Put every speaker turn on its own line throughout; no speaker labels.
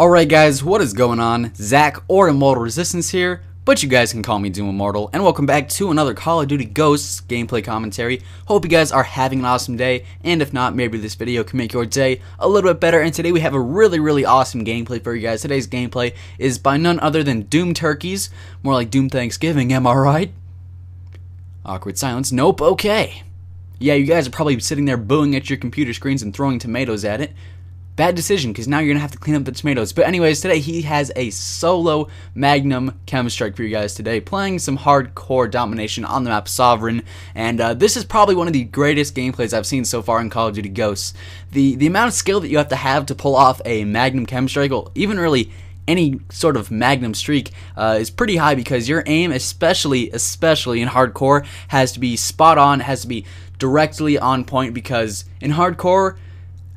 Alright guys, what is going on? Zach or Immortal Resistance here, but you guys can call me Doom Immortal, and welcome back to another Call of Duty Ghosts gameplay commentary. Hope you guys are having an awesome day, and if not, maybe this video can make your day a little bit better. And today we have a really awesome gameplay for you guys. Today's gameplay is by none other than Doom Turkeys, more like Doom Thanksgiving, am I right? Awkward silence, nope, okay. Yeah, you guys are probably sitting there booing at your computer screens and throwing tomatoes at it. Bad decision, because now you're going to have to clean up the tomatoes. But anyways, today he has a solo Magnum KEM strike for you guys today, playing some hardcore domination on the map Sovereign. And this is probably one of the greatest gameplays I've seen so far in Call of Duty Ghosts. The amount of skill that you have to pull off a Magnum KEM strike, or even really any sort of Magnum streak, is pretty high, because your aim, especially in hardcore, has to be spot on, has to be directly on point, because in hardcore,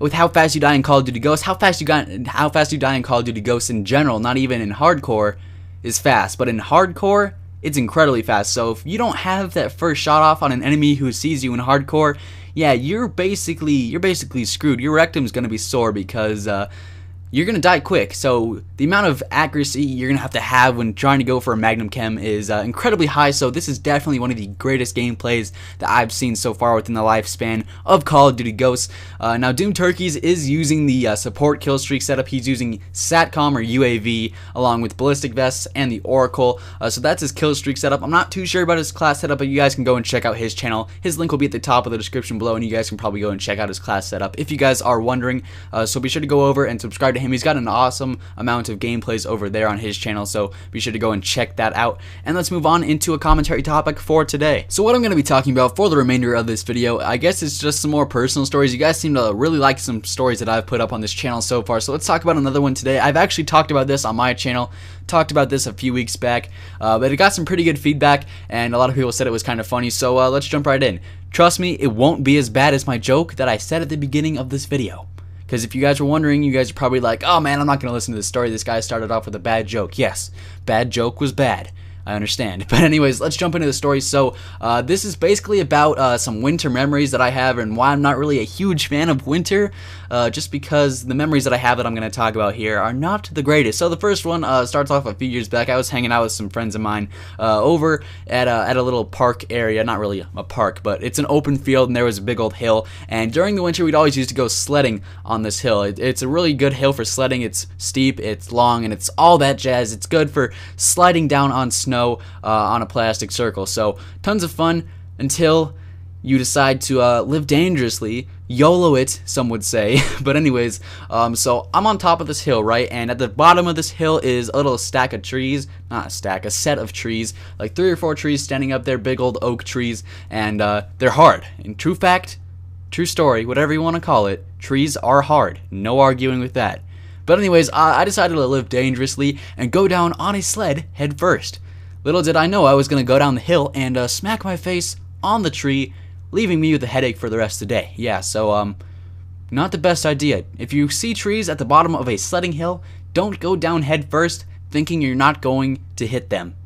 with how fast you die in Call of Duty Ghosts, how fast you die in Call of Duty Ghosts in general, not even in hardcore, is fast. But in hardcore, it's incredibly fast. So if you don't have that first shot off on an enemy who sees you in hardcore, yeah, you're basically screwed. Your rectum's gonna be sore, because you're gonna die quick. So the amount of accuracy you're gonna have when trying to go for a Magnum KEM is incredibly high. So this is definitely one of the greatest gameplays that I've seen so far within the lifespan of Call of Duty Ghosts. Now Doom Turkeys is using the support kill streak setup. He's using SATCOM or UAV along with ballistic vests and the Oracle. So that's his kill streak setup. I'm not too sure about his class setup, but you guys can go and check out his channel. His link will be at the top of the description below, and you guys can probably go and check out his class setup if you guys are wondering. So be sure to go over and subscribe to him. He's got an awesome amount of gameplays over there on his channel, so be sure to go and check that out. And let's move on into a commentary topic for today. So what I'm going to be talking about for the remainder of this video, I guess it's just some more personal stories. You guys seem to really like some stories that I've put up on this channel so far, so let's talk about another one today. I've actually talked about this on my channel, talked about this a few weeks back, but it got some pretty good feedback, and a lot of people said it was kind of funny, so let's jump right in. Trust me, it won't be as bad as my joke that I said at the beginning of this video. Because if you guys were wondering, you guys are probably like, oh man, I'm not going to listen to this story. This guy started off with a bad joke. Yes, bad joke was bad. I understand. But anyways, let's jump into the story. So this is basically about some winter memories that I have, and why I'm not really a huge fan of winter, just because the memories that I have that I'm going to talk about here are not the greatest. So the first one starts off a few years back. I was hanging out with some friends of mine over at a little park area. Not really a park, but it's an open field, and there was a big old hill. And during the winter, we'd always used to go sledding on this hill. It's a really good hill for sledding. It's steep, it's long, and it's all that jazz. It's good for sliding down on snow on a plastic circle. So tons of fun until you decide to live dangerously. YOLO it, some would say. But anyways, so I'm on top of this hill, right? And at the bottom of this hill is a little stack of trees. Not a stack, a set of trees. Like 3 or 4 trees standing up there, big old oak trees. And they're hard. In true fact, true story, whatever you want to call it, trees are hard. No arguing with that. But anyways, I decided to live dangerously and go down on a sled head first. Little did I know I was going to go down the hill and smack my face on the tree, leaving me with a headache for the rest of the day. Yeah, so, not the best idea. If you see trees at the bottom of a sledding hill, don't go down head first thinking you're not going to hit them.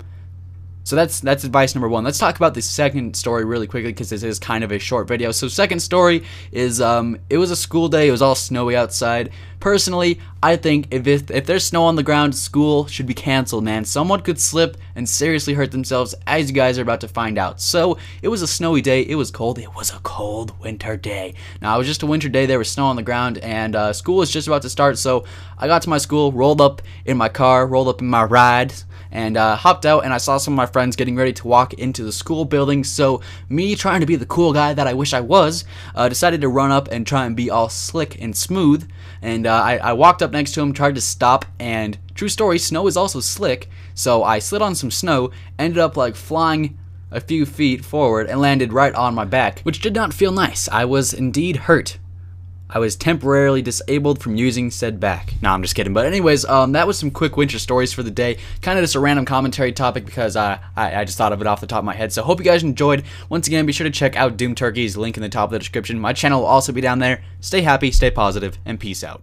So that's advice number 1. Let's talk about the second story really quickly, because this is kind of a short video. So second story is, it was a school day. It was all snowy outside. Personally, I think if there's snow on the ground, school should be canceled, man. Someone could slip and seriously hurt themselves, as you guys are about to find out. So it was a snowy day. It was cold. It was a cold winter day. Now, it was just a winter day. There was snow on the ground, and school was just about to start. So I got to my school, rolled up in my car, rolled up in my ride, and hopped out, and I saw some of my friends getting ready to walk into the school building. So me, trying to be the cool guy that I wish I was, decided to run up and try and be all slick and smooth. And I walked up next to him, tried to stop, and true story, snow is also slick. So I slid on some snow, ended up like flying a few feet forward, and landed right on my back, which did not feel nice. I was indeed hurt. I was temporarily disabled from using said back. No, I'm just kidding. But anyways, that was some quick winter stories for the day. Kind of just a random commentary topic, because I just thought of it off the top of my head. So hope you guys enjoyed. Once again, be sure to check out Doom Turkeys, link in the top of the description. My channel will also be down there. Stay happy, stay positive, and peace out.